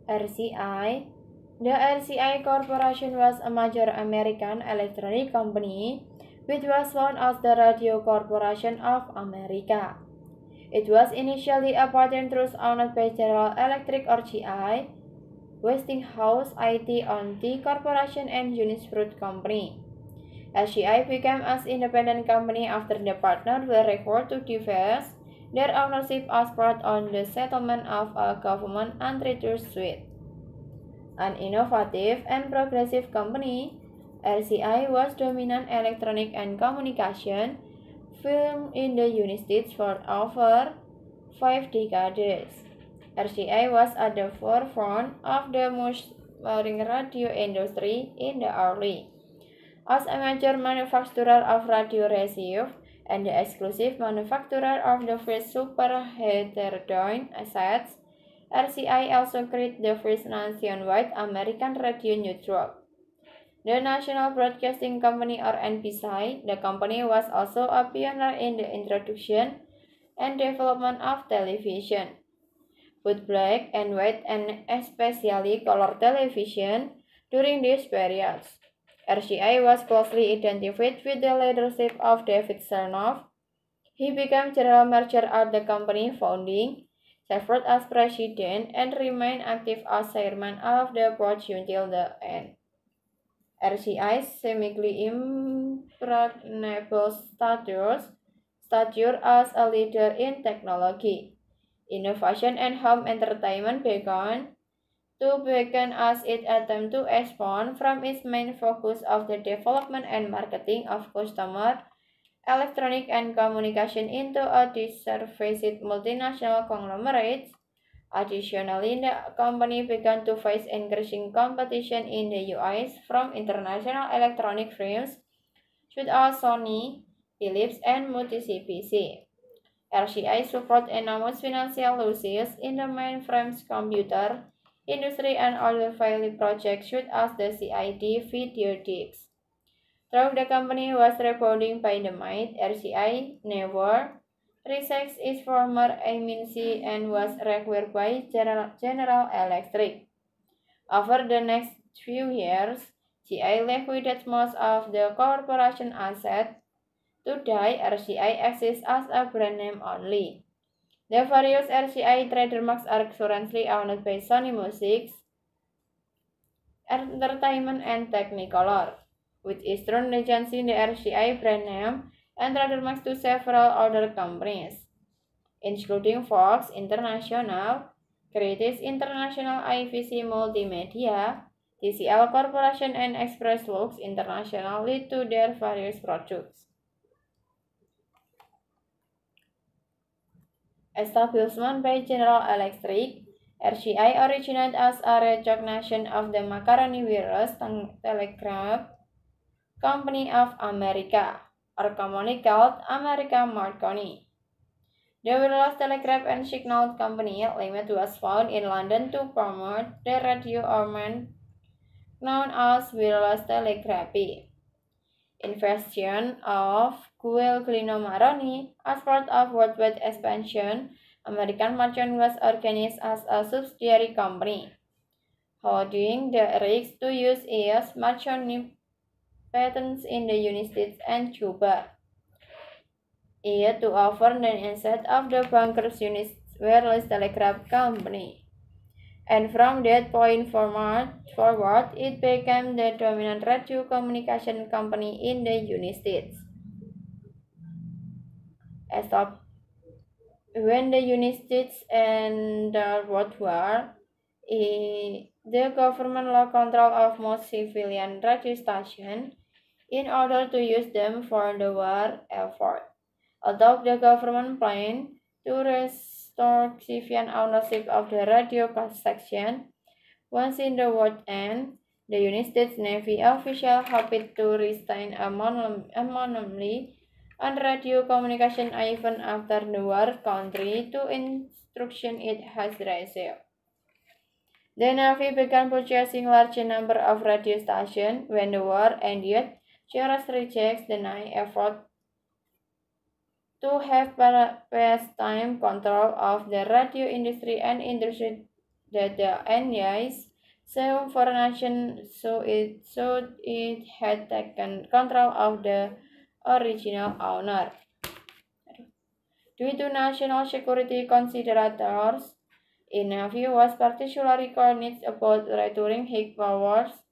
RCI. The RCI Corporation was a major American electronic company which was known as the Radio Corporation of America. It was initially a patent trust owned by General Electric or GE, Westinghouse, IT&T Corporation, and United Fruit Company. RCI became an independent company after the partners were required to divest their ownership as part of the settlement of a government antitrust suit. An innovative and progressive company, RCI was dominant electronic and communication firm in the United States for over 5 decades. RCI was at the forefront of the modern radio industry in the early. As a major manufacturer of radio receivers and the exclusive manufacturer of the first super heterodyne sets, RCI also created the first nationwide American radio network. The National Broadcasting Company or NBC, the company was also a pioneer in the introduction and development of television, both black and white and especially color television during these periods. RCI was closely identified with the leadership of David Sarnoff. He became general manager at the company founding, served as president, and remained active as chairman of the board until the end. RCI's seemingly impregnable stature as a leader in technology, innovation, and home entertainment began as it attempted to expand from its main focus of the development and marketing of consumer electronic and communication into a diversified multinational conglomerate. Additionally, the company began to face increasing competition in the US from international electronic firms such as Sony, Philips, and Mitsubishi. RCI suffered enormous financial losses in the mainframes computer industry and other failed projects such as the CID video discs. Though the company was rebounding by the might, RCI never reached its former eminency and was acquired by General Electric. Over the next few years, GE liquidated most of the corporation assets. Today, RCI exists as a brand name only. The various RCI trademarks are currently owned by Sony Music Entertainment and Technicolor, with Eastern Regency the RCI brand name and trademarks to several other companies, including Fox International, Creative International, IVC Multimedia, TCL Corporation, and Express Lux International lead to their various products. Establishment by General Electric, RCI originated as a recognition of the Macaroni Wireless Telegraph Company of America, or commonly called American Marconi. The Wireless Telegraph and Signal Company Limited was founded in London to promote the radio armament known as wireless telegraphy. Invasion of Guglielmo Marconi as part of worldwide expansion, American Marconi was organized as a subsidiary company, holding the rights to use its Marconi patents in the United States and Cuba. To offer the instead of the bankrupt United Wireless Telegraph Company. And from that point forward, it became the dominant radio communication company in the United States. When the United States and the World War, the government lost control of most civilian radio stations in order to use them for the war effort. Although the government planned to restore civilian ownership of the radio section once in the war end, the United States Navy officials hoped to retain a monopoly on radio communication even after the war, contrary to instruction it has received. The Navy began purchasing large number of radio stations when the war ended. Cheras rejects the effort to have peacetime control of the radio industry and introduced that the NYs so it had taken control of the original owner. Due to national security considerations, Navy was particularly concerned about returning high powers